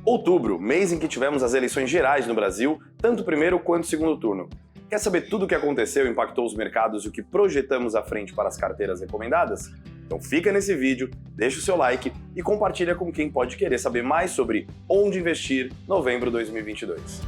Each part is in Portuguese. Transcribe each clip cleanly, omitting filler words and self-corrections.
Outubro, mês em que tivemos as eleições gerais no Brasil, tanto o primeiro quanto o segundo turno. Quer saber tudo o que aconteceu, impactou os mercados e o que projetamos à frente para as carteiras recomendadas? Então fica nesse vídeo, deixa o seu like e compartilha com quem pode querer saber mais sobre onde investir em novembro de 2022.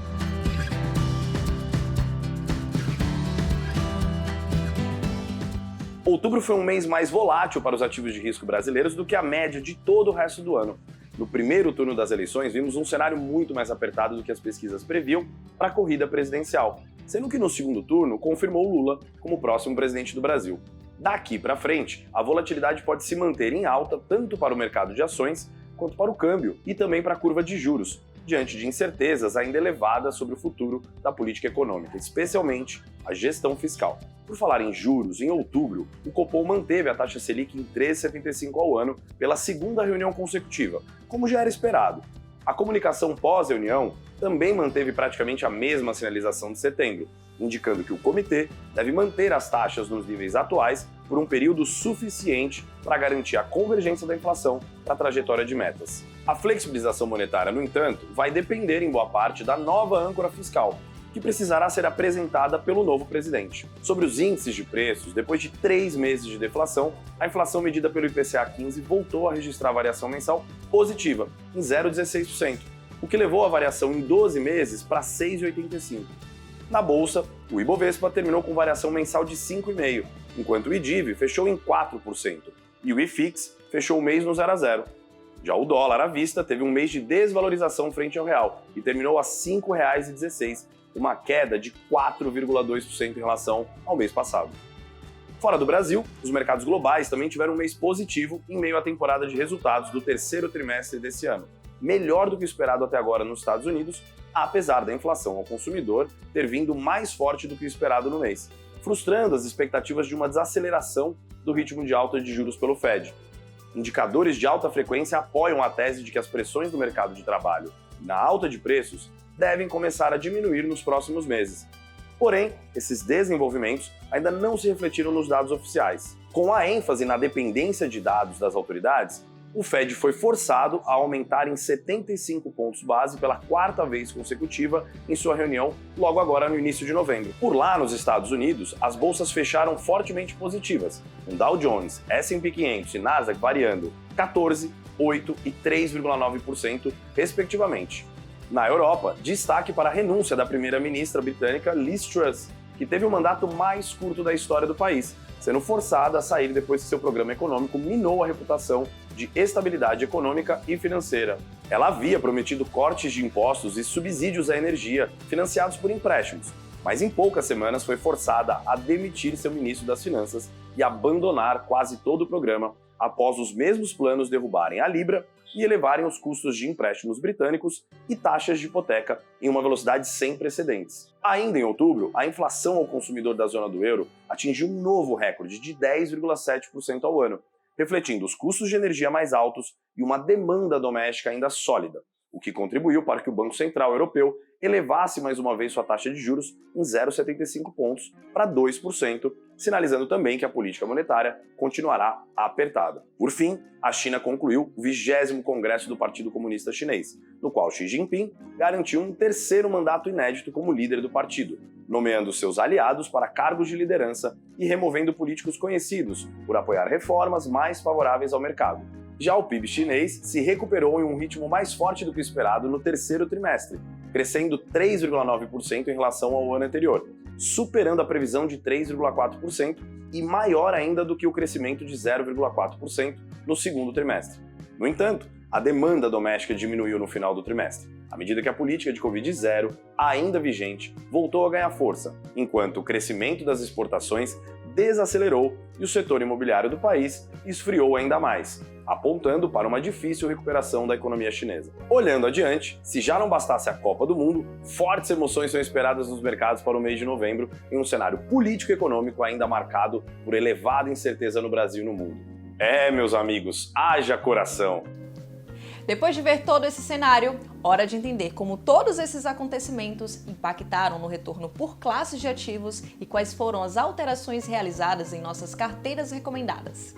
Outubro foi um mês mais volátil para os ativos de risco brasileiros do que a média de todo o resto do ano. No primeiro turno das eleições, vimos um cenário muito mais apertado do que as pesquisas previam para a corrida presidencial, sendo que no segundo turno confirmou Lula como o próximo presidente do Brasil. Daqui para frente, a volatilidade pode se manter em alta tanto para o mercado de ações quanto para o câmbio e também para a curva de juros, diante de incertezas ainda elevadas sobre o futuro da política econômica, especialmente a gestão fiscal. Por falar em juros, em outubro, o Copom manteve a taxa Selic em 13,75 ao ano pela segunda reunião consecutiva, como já era esperado. A comunicação pós-reunião também manteve praticamente a mesma sinalização de setembro, indicando que o comitê deve manter as taxas nos níveis atuais por um período suficiente para garantir a convergência da inflação para a trajetória de metas. A flexibilização monetária, no entanto, vai depender em boa parte da nova âncora fiscal, que precisará ser apresentada pelo novo presidente. Sobre os índices de preços, depois de 3 meses de deflação, a inflação medida pelo IPCA 15 voltou a registrar variação mensal positiva, em 0,16%, o que levou a variação em 12 meses para 6,85%. Na Bolsa, o Ibovespa terminou com variação mensal de 5,5%, enquanto o IDIV fechou em 4%, e o IFIX fechou o mês no 0 a 0. Já o dólar à vista teve um mês de desvalorização frente ao real e terminou a R$ 5,16, uma queda de 4,2% em relação ao mês passado. Fora do Brasil, os mercados globais também tiveram um mês positivo em meio à temporada de resultados do terceiro trimestre desse ano, melhor do que o esperado até agora nos Estados Unidos, apesar da inflação ao consumidor ter vindo mais forte do que o esperado no mês, frustrando as expectativas de uma desaceleração do ritmo de alta de juros pelo Fed. Indicadores de alta frequência apoiam a tese de que as pressões do mercado de trabalho e na alta de preços devem começar a diminuir nos próximos meses. Porém, esses desenvolvimentos ainda não se refletiram nos dados oficiais. Com a ênfase na dependência de dados das autoridades, o Fed foi forçado a aumentar em 75 pontos base pela 4ª vez consecutiva em sua reunião logo agora no início de novembro. Por lá, nos Estados Unidos, as bolsas fecharam fortemente positivas, com Dow Jones, S&P 500 e Nasdaq variando 14%, 8% e 3,9% respectivamente. Na Europa, destaque para a renúncia da primeira-ministra britânica Liz Truss, que teve o mandato mais curto da história do país, sendo forçada a sair depois que seu programa econômico minou a reputação de estabilidade econômica e financeira. Ela havia prometido cortes de impostos e subsídios à energia financiados por empréstimos, mas em poucas semanas foi forçada a demitir seu ministro das Finanças e abandonar quase todo o programa após os mesmos planos derrubarem a Libra e elevarem os custos de empréstimos britânicos e taxas de hipoteca em uma velocidade sem precedentes. Ainda em outubro, a inflação ao consumidor da zona do euro atingiu um novo recorde de 10,7% ao ano, refletindo os custos de energia mais altos e uma demanda doméstica ainda sólida, o que contribuiu para que o Banco Central Europeu elevasse mais uma vez sua taxa de juros em 0,75 pontos para 2%, sinalizando também que a política monetária continuará apertada. Por fim, a China concluiu o 20º Congresso do Partido Comunista Chinês, no qual Xi Jinping garantiu um terceiro mandato inédito como líder do partido, nomeando seus aliados para cargos de liderança e removendo políticos conhecidos por apoiar reformas mais favoráveis ao mercado. Já o PIB chinês se recuperou em um ritmo mais forte do que o esperado no terceiro trimestre, crescendo 3,9% em relação ao ano anterior, superando a previsão de 3,4% e maior ainda do que o crescimento de 0,4% no segundo trimestre. No entanto, a demanda doméstica diminuiu no final do trimestre, à medida que a política de Covid-0, ainda vigente, voltou a ganhar força, enquanto o crescimento das exportações desacelerou e o setor imobiliário do país esfriou ainda mais, apontando para uma difícil recuperação da economia chinesa. Olhando adiante, se já não bastasse a Copa do Mundo, fortes emoções são esperadas nos mercados para o mês de novembro, em um cenário político e econômico ainda marcado por elevada incerteza no Brasil e no mundo. Meus amigos, haja coração! Depois de ver todo esse cenário, hora de entender como todos esses acontecimentos impactaram no retorno por classes de ativos e quais foram as alterações realizadas em nossas carteiras recomendadas.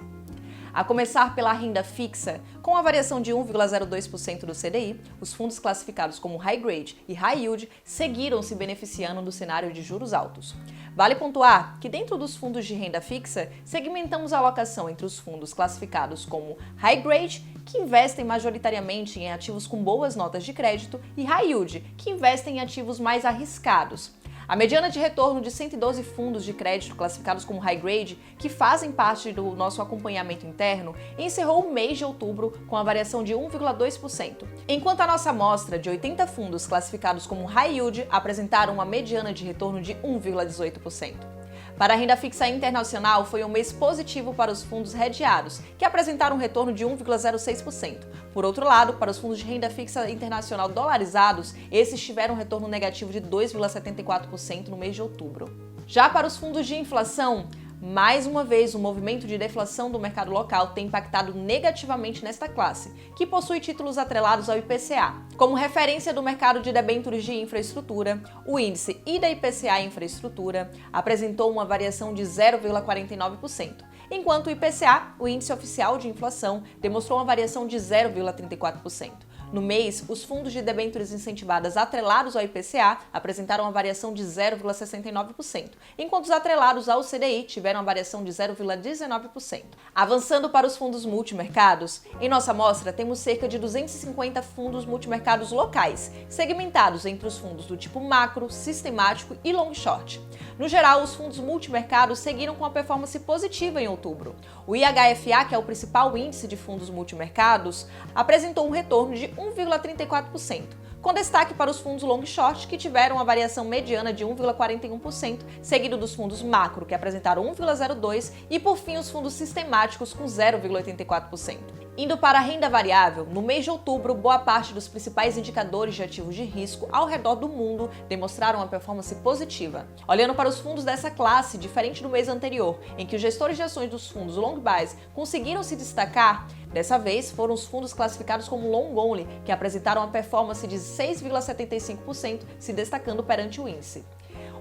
A começar pela renda fixa, com a variação de 1,02% do CDI, os fundos classificados como High Grade e High Yield seguiram se beneficiando do cenário de juros altos. Vale pontuar que dentro dos fundos de renda fixa, segmentamos a alocação entre os fundos classificados como High Grade, que investem majoritariamente em ativos com boas notas de crédito, e High Yield, que investem em ativos mais arriscados. A mediana de retorno de 112 fundos de crédito classificados como High Grade, que fazem parte do nosso acompanhamento interno, encerrou o mês de outubro com a variação de 1,2%, enquanto a nossa amostra de 80 fundos classificados como High Yield apresentaram uma mediana de retorno de 1,18%. Para a renda fixa internacional, foi um mês positivo para os fundos hedgeados, que apresentaram um retorno de 1,06%. Por outro lado, para os fundos de renda fixa internacional dolarizados, esses tiveram um retorno negativo de 2,74% no mês de outubro. Já para os fundos de inflação, mais uma vez, o movimento de deflação do mercado local tem impactado negativamente nesta classe, que possui títulos atrelados ao IPCA. Como referência do mercado de debêntures de infraestrutura, o índice IDA IPCA Infraestrutura apresentou uma variação de 0,49%, enquanto o IPCA, o índice oficial de inflação, demonstrou uma variação de 0,34%. No mês, os fundos de debêntures incentivadas atrelados ao IPCA apresentaram uma variação de 0,69%, enquanto os atrelados ao CDI tiveram uma variação de 0,19%. Avançando para os fundos multimercados, em nossa amostra temos cerca de 250 fundos multimercados locais, segmentados entre os fundos do tipo macro, sistemático e long short. No geral, os fundos multimercados seguiram com a performance positiva em outubro. O IHFA, que é o principal índice de fundos multimercados, apresentou um retorno de 1,34%, com destaque para os fundos long short, que tiveram uma variação mediana de 1,41%, seguido dos fundos macro, que apresentaram 1,02%, e por fim os fundos sistemáticos com 0,84%. Indo para a renda variável, no mês de outubro, boa parte dos principais indicadores de ativos de risco ao redor do mundo demonstraram uma performance positiva. Olhando para os fundos dessa classe, diferente do mês anterior, em que os gestores de ações dos fundos long base conseguiram se destacar, dessa vez foram os fundos classificados como long only, que apresentaram uma performance de 6,75%, se destacando perante o índice.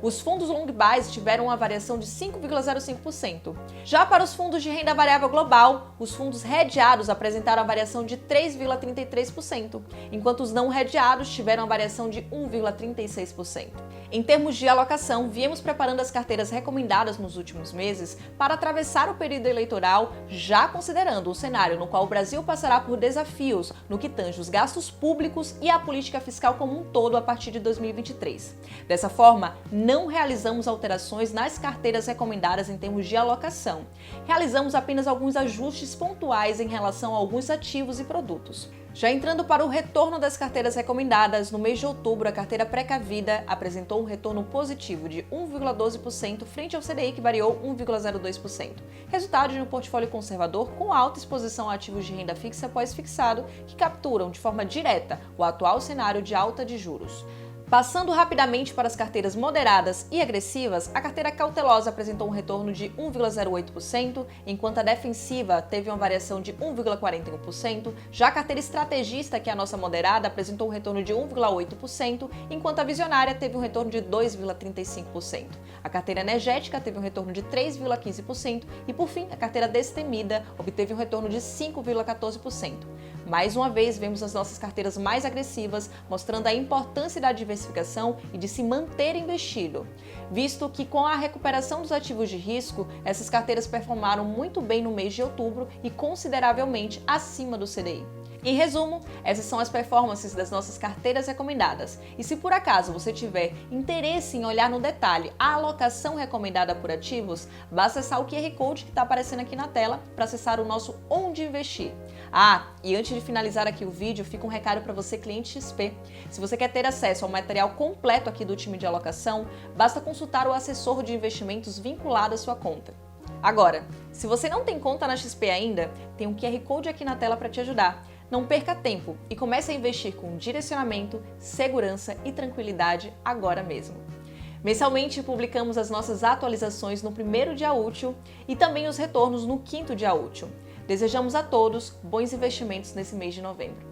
Os fundos long base tiveram uma variação de 5,05%. Já para os fundos de renda variável global, os fundos hedgeados apresentaram a variação de 3,33%, enquanto os não hedgeados tiveram a variação de 1,36%. Em termos de alocação, viemos preparando as carteiras recomendadas nos últimos meses para atravessar o período eleitoral, já considerando um cenário no qual o Brasil passará por desafios no que tange os gastos públicos e a política fiscal como um todo a partir de 2023. Dessa forma, não realizamos alterações nas carteiras recomendadas em termos de alocação. Realizamos apenas alguns ajustes pontuais em relação a alguns ativos e produtos. Já entrando para o retorno das carteiras recomendadas, no mês de outubro, a carteira Precavida apresentou um retorno positivo de 1,12% frente ao CDI, que variou 1,02%. Resultado de um portfólio conservador com alta exposição a ativos de renda fixa pós-fixado, que capturam de forma direta o atual cenário de alta de juros. Passando rapidamente para as carteiras moderadas e agressivas, a carteira cautelosa apresentou um retorno de 1,08%, enquanto a defensiva teve uma variação de 1,41%, já a carteira estrategista, que é a nossa moderada, apresentou um retorno de 1,8%, enquanto a visionária teve um retorno de 2,35%. A carteira energética teve um retorno de 3,15% e, por fim, a carteira destemida obteve um retorno de 5,14%. Mais uma vez, vemos as nossas carteiras mais agressivas, mostrando a importância da diversificação e de se manter investido, visto que com a recuperação dos ativos de risco, essas carteiras performaram muito bem no mês de outubro e consideravelmente acima do CDI. Em resumo, essas são as performances das nossas carteiras recomendadas. E se por acaso você tiver interesse em olhar no detalhe a alocação recomendada por ativos, basta acessar o QR Code que está aparecendo aqui na tela para acessar o nosso Onde Investir. E antes de finalizar aqui o vídeo, fica um recado para você, cliente XP. Se você quer ter acesso ao material completo aqui do time de alocação, basta consultar o assessor de investimentos vinculado à sua conta. Agora, se você não tem conta na XP ainda, tem um QR Code aqui na tela para te ajudar. Não perca tempo e comece a investir com direcionamento, segurança e tranquilidade agora mesmo. Mensalmente publicamos as nossas atualizações no primeiro dia útil e também os retornos no quinto dia útil. Desejamos a todos bons investimentos nesse mês de novembro.